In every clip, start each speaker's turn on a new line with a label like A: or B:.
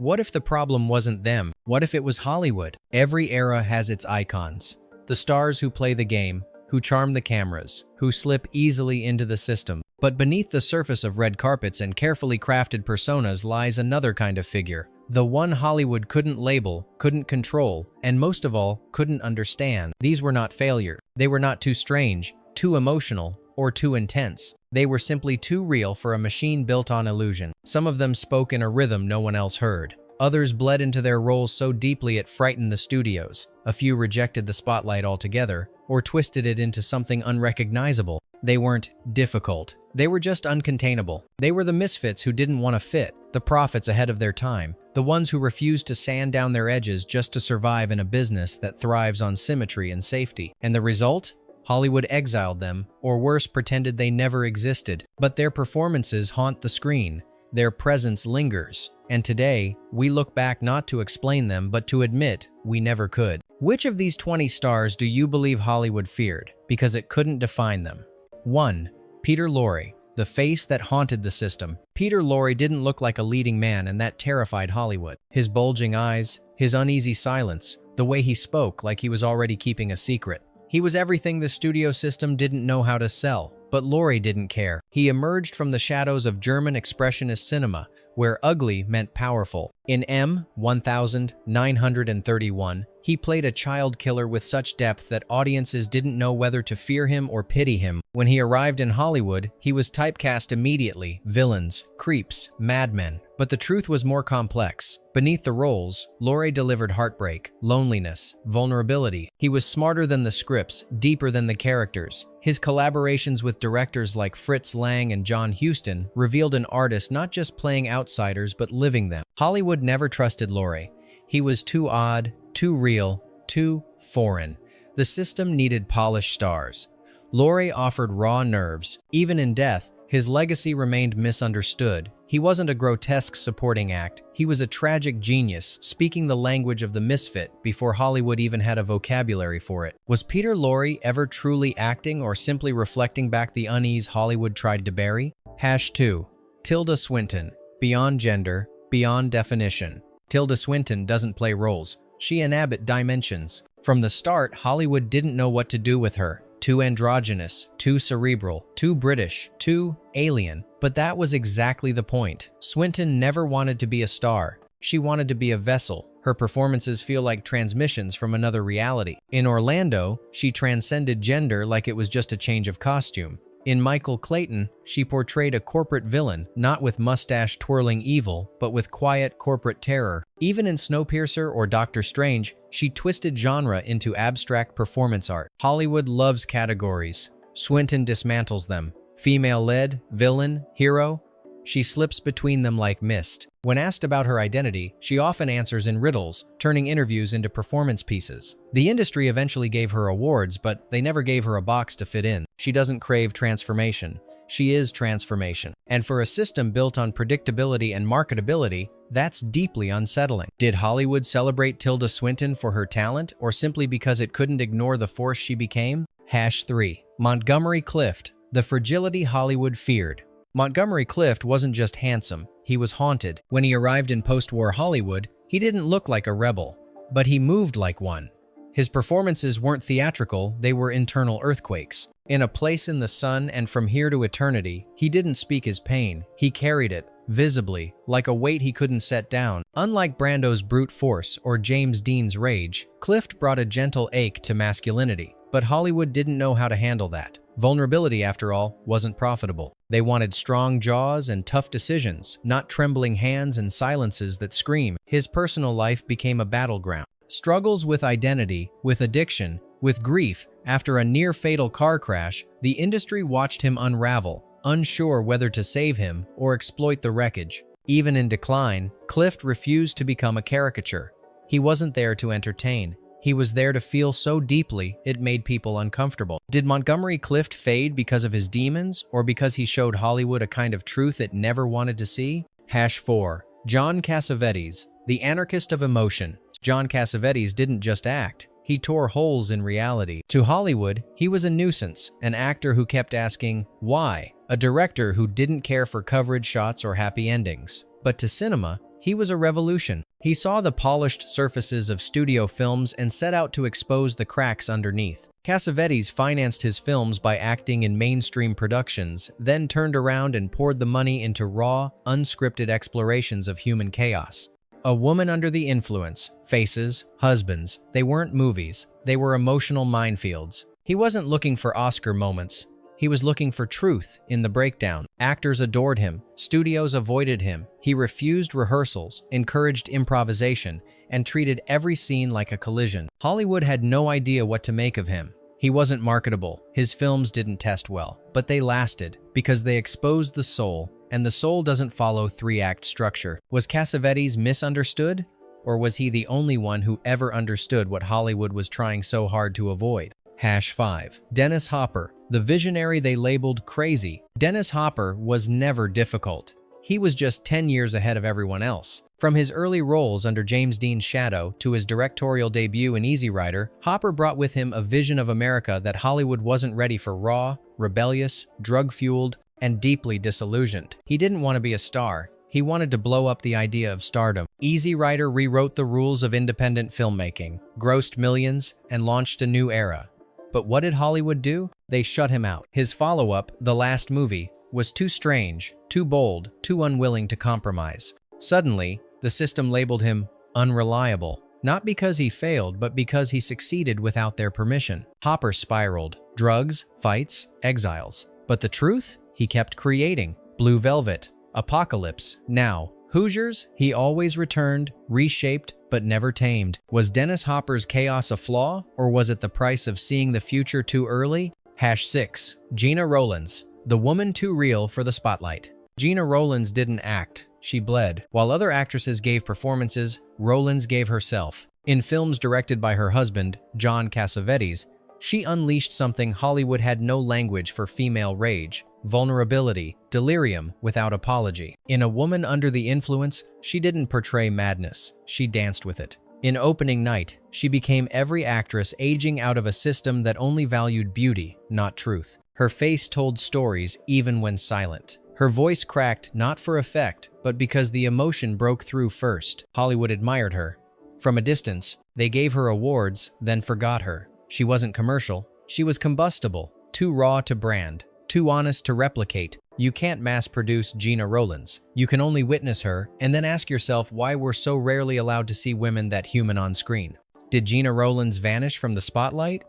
A: What if the problem wasn't them? What if it was Hollywood? Every era has its icons. The stars who play the game, who charm the cameras, who slip easily into the system. But beneath the surface of red carpets and carefully crafted personas lies another kind of figure. The one Hollywood couldn't label, couldn't control, and most of all, couldn't understand. These were not failure. They were not too strange, too emotional, or too intense. They were simply too real for a machine built on illusion. Some of them spoke in a rhythm no one else heard. Others bled into their roles so deeply it frightened the studios. A few rejected the spotlight altogether, or twisted it into something unrecognizable. They weren't difficult. They were just uncontainable. They were the misfits who didn't want to fit, the prophets ahead of their time, the ones who refused to sand down their edges just to survive in a business that thrives on symmetry and safety. And the result? Hollywood exiled them, or worse, pretended they never existed. But their performances haunt the screen. Their presence lingers. And today, we look back not to explain them, but to admit we never could. Which of these 20 stars do you believe Hollywood feared because it couldn't define them? 1. Peter Lorre, the face that haunted the system. Peter Lorre didn't look like a leading man, and that terrified Hollywood. His bulging eyes, his uneasy silence, the way he spoke like he was already keeping a secret. He was everything the studio system didn't know how to sell, but Lorre didn't care. He emerged from the shadows of German expressionist cinema, where ugly meant powerful. In M1931, he played a child killer with such depth that audiences didn't know whether to fear him or pity him. When he arrived in Hollywood, he was typecast immediately: villains, creeps, madmen. But the truth was more complex. Beneath the roles, Lorre delivered heartbreak, loneliness, vulnerability. He was smarter than the scripts, deeper than the characters. His collaborations with directors like Fritz Lang and John Huston revealed an artist not just playing outsiders but living them. Hollywood never trusted Lorre. He was too odd, too real, too foreign. The system needed polished stars. Lorre offered raw nerves. Even in death, his legacy remained misunderstood. He wasn't a grotesque supporting act. He was a tragic genius, speaking the language of the misfit before Hollywood even had a vocabulary for it. Was Peter Lorre ever truly acting or simply reflecting back the unease Hollywood tried to bury? #2. Tilda Swinton. Beyond gender, beyond definition. Tilda Swinton doesn't play roles. She inhabits dimensions. From the start, Hollywood didn't know what to do with her. Too androgynous, too cerebral, too British, too alien. But that was exactly the point. Swinton never wanted to be a star. She wanted to be a vessel. Her performances feel like transmissions from another reality. In Orlando, she transcended gender like it was just a change of costume. In Michael Clayton, she portrayed a corporate villain, not with mustache-twirling evil, but with quiet corporate terror. Even in Snowpiercer or Doctor Strange, she twisted genre into abstract performance art. Hollywood loves categories. Swinton dismantles them. Female-led, villain, hero. She slips between them like mist. When asked about her identity, she often answers in riddles, turning interviews into performance pieces. The industry eventually gave her awards, but they never gave her a box to fit in. She doesn't crave transformation. She is transformation. And for a system built on predictability and marketability, that's deeply unsettling. Did Hollywood celebrate Tilda Swinton for her talent, or simply because it couldn't ignore the force she became? #3. Montgomery Clift, the fragility Hollywood feared. Montgomery Clift wasn't just handsome, he was haunted. When he arrived in post-war Hollywood, he didn't look like a rebel, but he moved like one. His performances weren't theatrical, they were internal earthquakes. In A Place in the Sun and From Here to Eternity, he didn't speak his pain, he carried it, visibly, like a weight he couldn't set down. Unlike Brando's brute force or James Dean's rage, Clift brought a gentle ache to masculinity. But Hollywood didn't know how to handle that. Vulnerability, after all, wasn't profitable. They wanted strong jaws and tough decisions, not trembling hands and silences that scream. His personal life became a battleground. Struggles with identity, with addiction, with grief. After a near-fatal car crash, the industry watched him unravel, unsure whether to save him or exploit the wreckage. Even in decline, Clift refused to become a caricature. He wasn't there to entertain. He was there to feel so deeply it made people uncomfortable. Did Montgomery Clift fade because of his demons, or because he showed Hollywood a kind of truth it never wanted to see? #4. John Cassavetes, the anarchist of emotion. John Cassavetes didn't just act. He tore holes in reality. To Hollywood, he was a nuisance, an actor who kept asking, why? A director who didn't care for coverage shots or happy endings. But to cinema, He was a revolution. He saw the polished surfaces of studio films and set out to expose the cracks underneath. Cassavetes financed his films by acting in mainstream productions, then turned around and poured the money into raw, unscripted explorations of human chaos. A Woman Under the Influence, Faces, Husbands, they weren't movies, they were emotional minefields. He wasn't looking for Oscar moments. He was looking for truth in the breakdown. Actors adored him, studios avoided him. He refused rehearsals, encouraged improvisation, and treated every scene like a collision. Hollywood had no idea what to make of him. He wasn't marketable. His films didn't test well, but they lasted because they exposed the soul, and the soul doesn't follow three-act structure. Was Cassavetes misunderstood? Or was he the only one who ever understood what Hollywood was trying so hard to avoid? #5. Dennis Hopper, the visionary they labeled crazy. Dennis Hopper was never difficult. He was just 10 years ahead of everyone else. From his early roles under James Dean's shadow to his directorial debut in Easy Rider, Hopper brought with him a vision of America that Hollywood wasn't ready for: raw, rebellious, drug-fueled, and deeply disillusioned. He didn't want to be a star. He wanted to blow up the idea of stardom. Easy Rider rewrote the rules of independent filmmaking, grossed millions, and launched a new era. But what did Hollywood do? They shut him out. His follow-up, The Last Movie, was too strange, too bold, too unwilling to compromise. Suddenly, the system labeled him unreliable. Not because he failed, but because he succeeded without their permission. Hopper spiraled. Drugs, fights, exiles. But the truth? He kept creating. Blue Velvet, Apocalypse, Now, Hoosiers. He always returned, reshaped, but never tamed. Was Dennis Hopper's chaos a flaw, or was it the price of seeing the future too early? #6. Gena Rowlands, the woman too real for the spotlight. Gena Rowlands didn't act, she bled. While other actresses gave performances, Rowlands gave herself. In films directed by her husband, John Cassavetes, she unleashed something Hollywood had no language for: female rage, vulnerability, delirium without apology. In A Woman Under the Influence, she didn't portray madness, she danced with it. In Opening Night, she became every actress aging out of a system that only valued beauty, not truth. Her face told stories even when silent. Her voice cracked not for effect, but because the emotion broke through first. Hollywood admired her. From a distance, they gave her awards, then forgot her. She wasn't commercial, she was combustible, too raw to brand, too honest to replicate. You can't mass-produce Gena Rowlands. You can only witness her, and then ask yourself why we're so rarely allowed to see women that human on screen. Did Gena Rowlands vanish from the spotlight?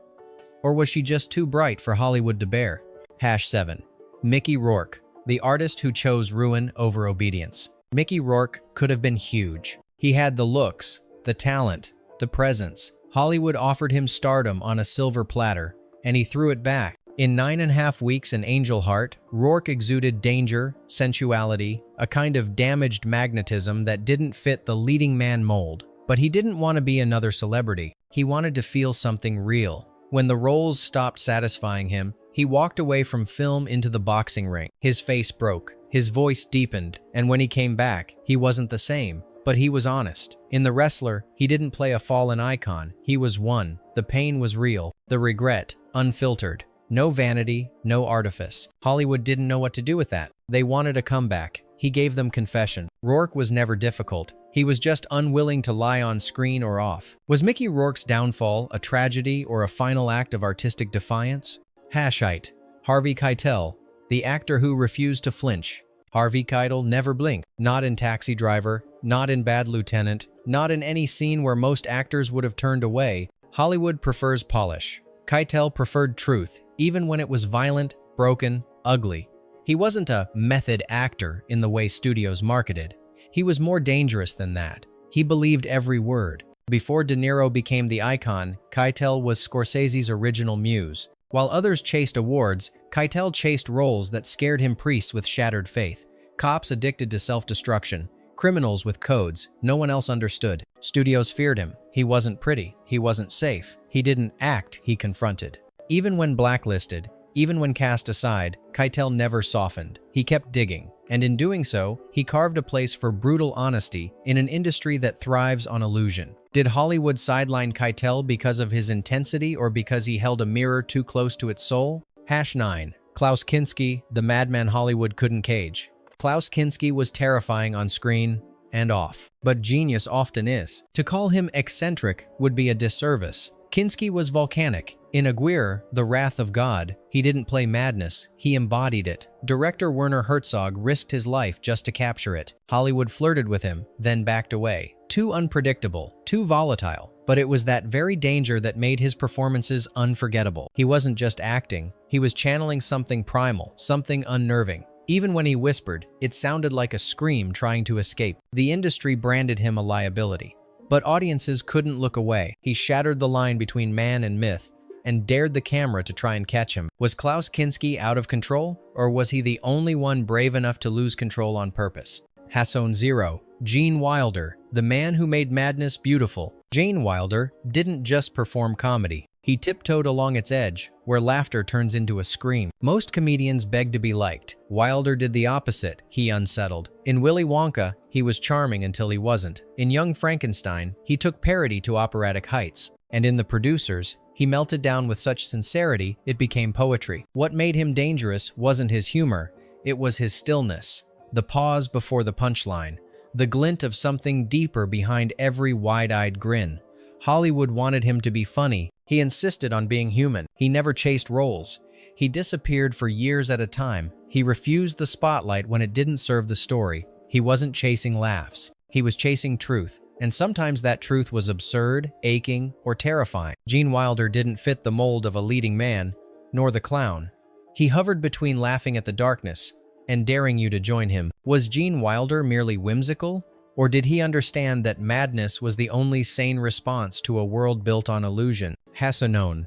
A: Or was she just too bright for Hollywood to bear? #7. Mickey Rourke, the artist who chose ruin over obedience. Mickey Rourke could have been huge. He had the looks, the talent, the presence. Hollywood offered him stardom on a silver platter, and he threw it back. In 9.5 Weeks and Angel Heart, Rourke exuded danger, sensuality, a kind of damaged magnetism that didn't fit the leading man mold. But he didn't want to be another celebrity. He wanted to feel something real. When the roles stopped satisfying him, he walked away from film into the boxing ring. His face broke, his voice deepened, and when he came back, he wasn't the same. But he was honest. In The Wrestler, he didn't play a fallen icon. He was one. The pain was real. The regret, unfiltered. No vanity, no artifice. Hollywood didn't know what to do with that. They wanted a comeback. He gave them confession. Rourke was never difficult. He was just unwilling to lie on screen or off. Was Mickey Rourke's downfall a tragedy or a final act of artistic defiance? #8. Harvey Keitel, the actor who refused to flinch. Harvey Keitel never blinked. Not in Taxi Driver, not in Bad Lieutenant, not in any scene where most actors would have turned away. Hollywood prefers polish. Keitel preferred truth, even when it was violent, broken, ugly. He wasn't a method actor in the way studios marketed. He was more dangerous than that. He believed every word. Before De Niro became the icon, Keitel was Scorsese's original muse. While others chased awards, Keitel chased roles that scared him: priests with shattered faith, cops addicted to self-destruction, criminals with codes no one else understood. Studios feared him. He wasn't pretty. He wasn't safe. He didn't act, he confronted. Even when blacklisted, even when cast aside, Keitel never softened. He kept digging, and in doing so, he carved a place for brutal honesty in an industry that thrives on illusion. Did Hollywood sideline Keitel because of his intensity or because he held a mirror too close to its soul? #9. Klaus Kinski, the madman Hollywood couldn't cage. Klaus Kinski was terrifying on screen, and off. But genius often is. To call him eccentric would be a disservice. Kinski was volcanic. In Aguirre, the wrath of God, he didn't play madness, he embodied it. Director Werner Herzog risked his life just to capture it. Hollywood flirted with him, then backed away. Too unpredictable, too volatile. But it was that very danger that made his performances unforgettable. He wasn't just acting, he was channeling something primal, something unnerving. Even when he whispered, it sounded like a scream trying to escape. The industry branded him a liability. But audiences couldn't look away. He shattered the line between man and myth and dared the camera to try and catch him. Was Klaus Kinski out of control, or was he the only one brave enough to lose control on purpose? Hasson 0. Gene Wilder, the man who made madness beautiful. Gene Wilder didn't just perform comedy. He tiptoed along its edge, where laughter turns into a scream. Most comedians beg to be liked. Wilder did the opposite. He unsettled. In Willy Wonka, he was charming until he wasn't. In Young Frankenstein, he took parody to operatic heights. And in The Producers, he melted down with such sincerity, it became poetry. What made him dangerous wasn't his humor, it was his stillness. The pause before the punchline. The glint of something deeper behind every wide-eyed grin. Hollywood wanted him to be funny. He insisted on being human. He never chased roles. He disappeared for years at a time. He refused the spotlight when it didn't serve the story. He wasn't chasing laughs. He was chasing truth. And sometimes that truth was absurd, aching, or terrifying. Gene Wilder didn't fit the mold of a leading man, nor the clown. He hovered between laughing at the darkness and daring you to join him. Was Gene Wilder merely whimsical? Or did he understand that madness was the only sane response to a world built on illusion? Hassanon.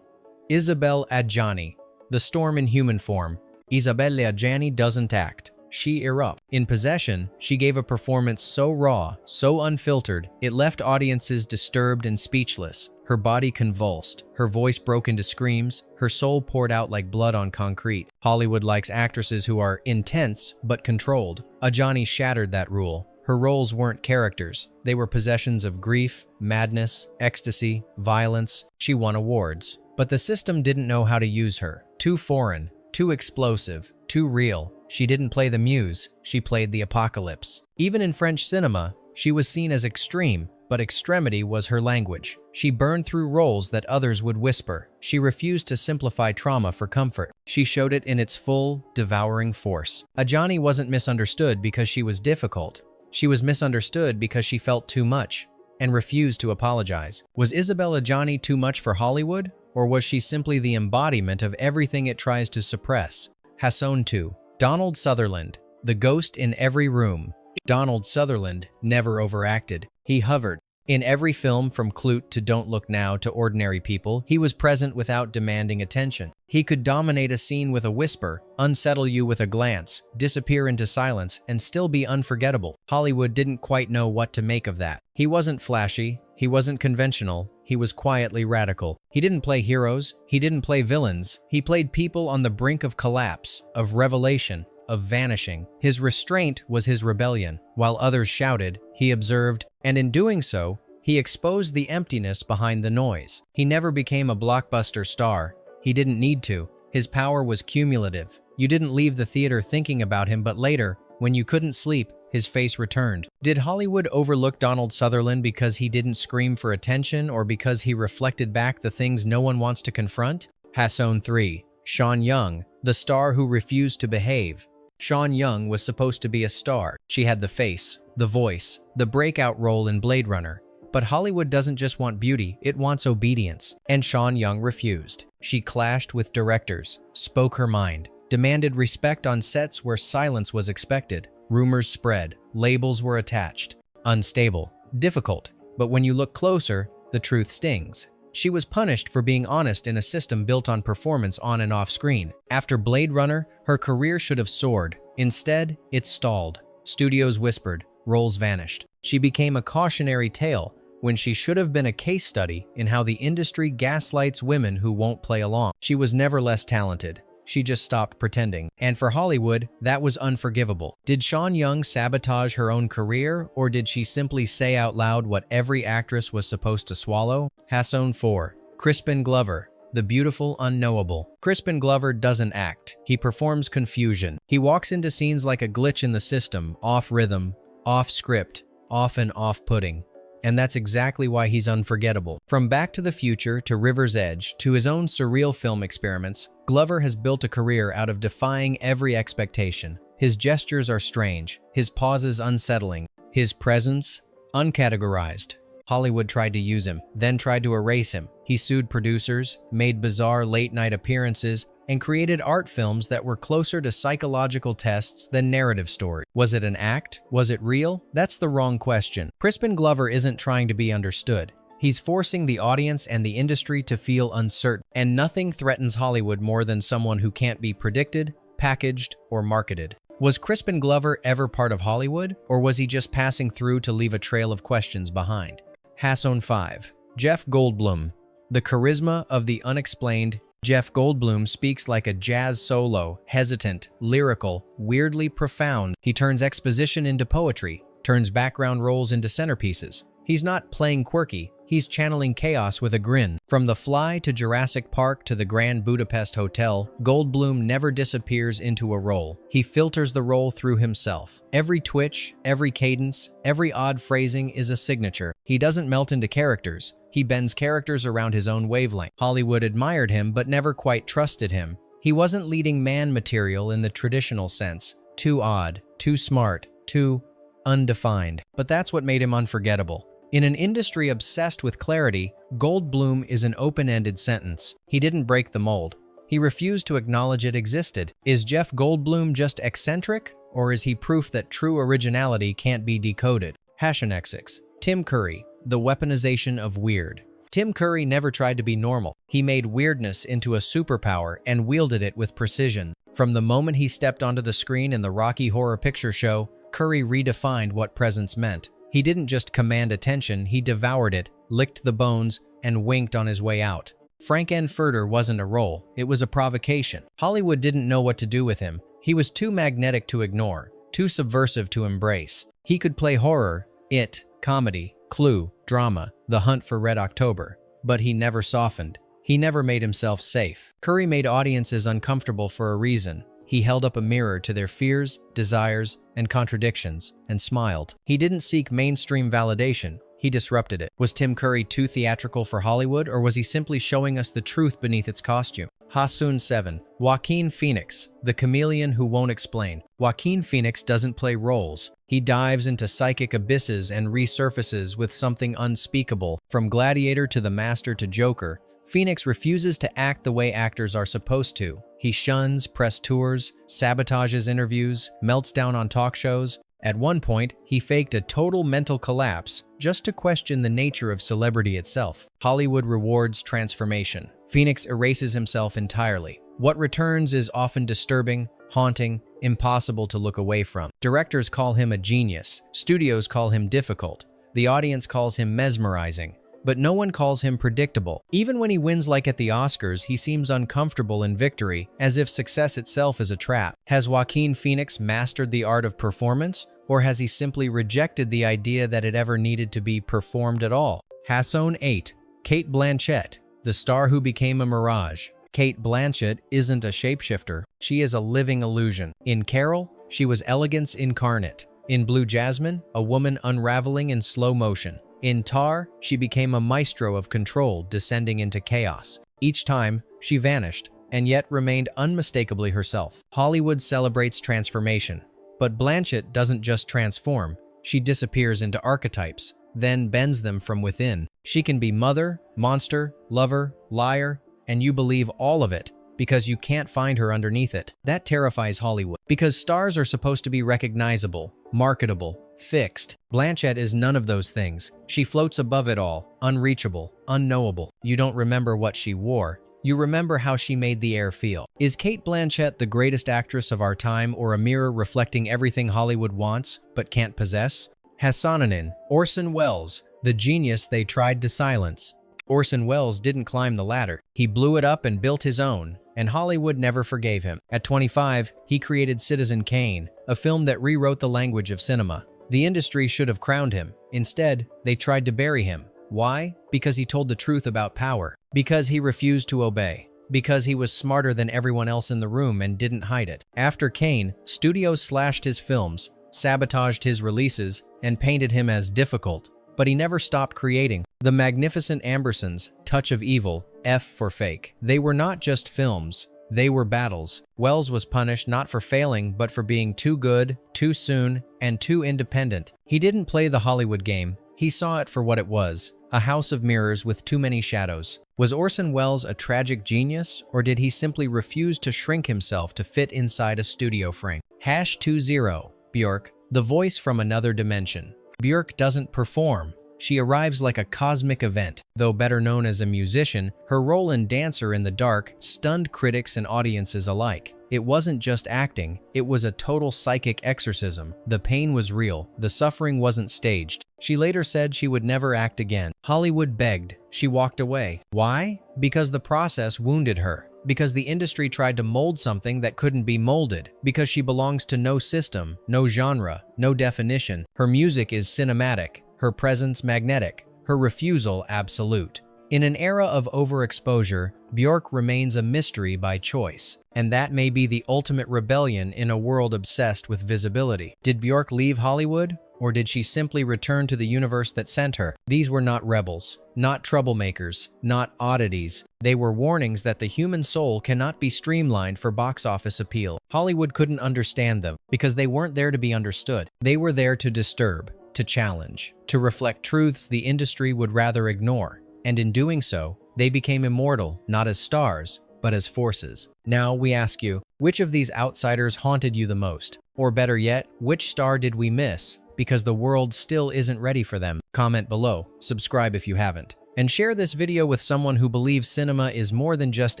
A: Isabelle Adjani. The storm in human form. Isabelle Adjani doesn't act. She erupts. In Possession, she gave a performance so raw, so unfiltered, it left audiences disturbed and speechless. Her body convulsed, her voice broke into screams, her soul poured out like blood on concrete. Hollywood likes actresses who are intense but controlled. Adjani shattered that rule. Her roles weren't characters. They were possessions of grief, madness, ecstasy, violence. She won awards. But the system didn't know how to use her. Too foreign, too explosive, too real. She didn't play the muse, she played the apocalypse. Even in French cinema, she was seen as extreme, but extremity was her language. She burned through roles that others would whisper. She refused to simplify trauma for comfort. She showed it in its full, devouring force. Adjani wasn't misunderstood because she was difficult. She was misunderstood because she felt too much and refused to apologize. Was Isabelle Adjani too much for Hollywood? Or was she simply the embodiment of everything it tries to suppress? Hasson 2. Donald Sutherland. The ghost in every room. Donald Sutherland never overacted. He hovered. In every film from Clute to Don't Look Now to Ordinary People, he was present without demanding attention. He could dominate a scene with a whisper, unsettle you with a glance, disappear into silence, and still be unforgettable. Hollywood didn't quite know what to make of that. He wasn't flashy, he wasn't conventional, he was quietly radical. He didn't play heroes, he didn't play villains. He played people on the brink of collapse, of revelation, of vanishing. His restraint was his rebellion. While others shouted, he observed, and in doing so, he exposed the emptiness behind the noise. He never became a blockbuster star. He didn't need to. His power was cumulative. You didn't leave the theater thinking about him, but later, when you couldn't sleep, his face returned. Did Hollywood overlook Donald Sutherland because he didn't scream for attention or because he reflected back the things no one wants to confront? Hasson 3. Sean Young, the star who refused to behave. Sean Young was supposed to be a star. She had the face, the voice, the breakout role in Blade Runner. But Hollywood doesn't just want beauty, it wants obedience. And Sean Young refused. She clashed with directors, spoke her mind, demanded respect on sets where silence was expected. Rumors spread, labels were attached. Unstable, difficult. But when you look closer, the truth stings. She was punished for being honest in a system built on performance on and off screen. After Blade Runner, her career should have soared. Instead, it stalled. Studios whispered, roles vanished. She became a cautionary tale when she should have been a case study in how the industry gaslights women who won't play along. She was never less talented. She just stopped pretending. And for Hollywood, that was unforgivable. Did Sean Young sabotage her own career, or did she simply say out loud what every actress was supposed to swallow? Hasson 4. Crispin Glover. The beautiful unknowable. Crispin Glover doesn't act. He performs confusion. He walks into scenes like a glitch in the system, off rhythm, off script, often off-putting. And that's exactly why he's unforgettable. From Back to the Future to River's Edge to his own surreal film experiments, Glover has built a career out of defying every expectation. His gestures are strange, his pauses unsettling, his presence uncategorized. Hollywood tried to use him, then tried to erase him. He sued producers, made bizarre late-night appearances, and created art films that were closer to psychological tests than narrative stories. Was it an act? Was it real? That's the wrong question. Crispin Glover isn't trying to be understood. He's forcing the audience and the industry to feel uncertain. And nothing threatens Hollywood more than someone who can't be predicted, packaged, or marketed. Was Crispin Glover ever part of Hollywood, or was he just passing through to leave a trail of questions behind? Hasson 5. Jeff Goldblum. The charisma of the unexplained. Jeff Goldblum speaks like a jazz solo, hesitant, lyrical, weirdly profound. He turns exposition into poetry, turns background roles into centerpieces. He's not playing quirky, he's channeling chaos with a grin. From The Fly to Jurassic Park to the Grand Budapest Hotel, Goldblum never disappears into a role. He filters the role through himself. Every twitch, every cadence, every odd phrasing is a signature. He doesn't melt into characters. He bends characters around his own wavelength. Hollywood admired him but never quite trusted him. He wasn't leading man material in the traditional sense. Too odd, too smart, too undefined. But that's what made him unforgettable. In an industry obsessed with clarity, Goldblum is an open-ended sentence. He didn't break the mold. He refused to acknowledge it existed. Is Jeff Goldblum just eccentric, or is he proof that true originality can't be decoded? #6. Tim Curry. The weaponization of weird. Tim Curry never tried to be normal. He made weirdness into a superpower and wielded it with precision. From the moment he stepped onto the screen in the Rocky Horror Picture Show, Curry redefined what presence meant. He didn't just command attention, he devoured it, licked the bones, and winked on his way out. Frank-N-Furter wasn't a role, it was a provocation. Hollywood didn't know what to do with him. He was too magnetic to ignore, too subversive to embrace. He could play horror, It, comedy, Clue, drama, The Hunt for Red October, but he never softened. He never made himself safe. Curry made audiences uncomfortable for a reason. He held up a mirror to their fears, desires, and contradictions, and smiled. He didn't seek mainstream validation, he disrupted it. Was Tim Curry too theatrical for Hollywood, or was he simply showing us the truth beneath its costume? Hasson 7. Joaquin Phoenix, the chameleon who won't explain. Joaquin Phoenix doesn't play roles. He dives into psychic abysses and resurfaces with something unspeakable. From Gladiator to The Master to Joker, Phoenix refuses to act the way actors are supposed to. He shuns press tours, sabotages interviews, melts down on talk shows. At one point, he faked a total mental collapse just to question the nature of celebrity itself. Hollywood rewards transformation. Phoenix erases himself entirely. What returns is often disturbing, haunting, impossible to look away from. Directors call him a genius. Studios call him difficult. The audience calls him mesmerizing. But no one calls him predictable. Even when he wins like at the Oscars, he seems uncomfortable in victory, as if success itself is a trap. Has Joaquin Phoenix mastered the art of performance, or has he simply rejected the idea that it ever needed to be performed at all? Hasson 8. Cate Blanchett, the star who became a mirage. Cate Blanchett isn't a shapeshifter, she is a living illusion. In Carol, she was elegance incarnate. In Blue Jasmine, a woman unraveling in slow motion. In Tar, she became a maestro of control, descending into chaos. Each time, she vanished, and yet remained unmistakably herself. Hollywood celebrates transformation, but Blanchett doesn't just transform, she disappears into archetypes, then bends them from within. She can be mother, monster, lover, liar, and you believe all of it because you can't find her underneath it. That terrifies Hollywood, because stars are supposed to be recognizable, marketable, fixed. Blanchett is none of those things. She floats above it all, unreachable, unknowable. You don't remember what she wore. You remember how she made the air feel. Is Cate Blanchett the greatest actress of our time, or a mirror reflecting everything Hollywood wants but can't possess? Hasson. Orson Welles, the genius they tried to silence. Orson Welles didn't climb the ladder. He blew it up and built his own, and Hollywood never forgave him. At 25, he created Citizen Kane, a film that rewrote the language of cinema. The industry should have crowned him. Instead, they tried to bury him. Why? Because he told the truth about power. Because he refused to obey. Because he was smarter than everyone else in the room and didn't hide it. After Kane, studios slashed his films, sabotaged his releases, and painted him as difficult. But he never stopped creating. The Magnificent Ambersons, Touch of Evil, F for Fake. They were not just films, they were battles. Wells was punished not for failing, but for being too good, too soon, and too independent. He didn't play the Hollywood game. He saw it for what it was, a house of mirrors with too many shadows. Was Orson Welles a tragic genius, or did he simply refuse to shrink himself to fit inside a studio frame? #20. Björk, the voice from another dimension. Björk doesn't perform. She arrives like a cosmic event. Though better known as a musician, her role in Dancer in the Dark stunned critics and audiences alike. It wasn't just acting, it was a total psychic exorcism. The pain was real, the suffering wasn't staged. She later said she would never act again. Hollywood begged. She walked away. Why? Because the process wounded her. Because the industry tried to mold something that couldn't be molded. Because she belongs to no system, no genre, no definition. Her music is cinematic, her presence magnetic, her refusal absolute. In an era of overexposure, Björk remains a mystery by choice. And that may be the ultimate rebellion in a world obsessed with visibility. Did Björk leave Hollywood? Or did she simply return to the universe that sent her? These were not rebels, not troublemakers, not oddities. They were warnings that the human soul cannot be streamlined for box office appeal. Hollywood couldn't understand them because they weren't there to be understood. They were there to disturb, to challenge, to reflect truths the industry would rather ignore. And in doing so, they became immortal, not as stars, but as forces. Now we ask you, which of these outsiders haunted you the most? Or better yet, which star did we miss because the world still isn't ready for them? Comment below, subscribe if you haven't, and share this video with someone who believes cinema is more than just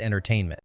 A: entertainment.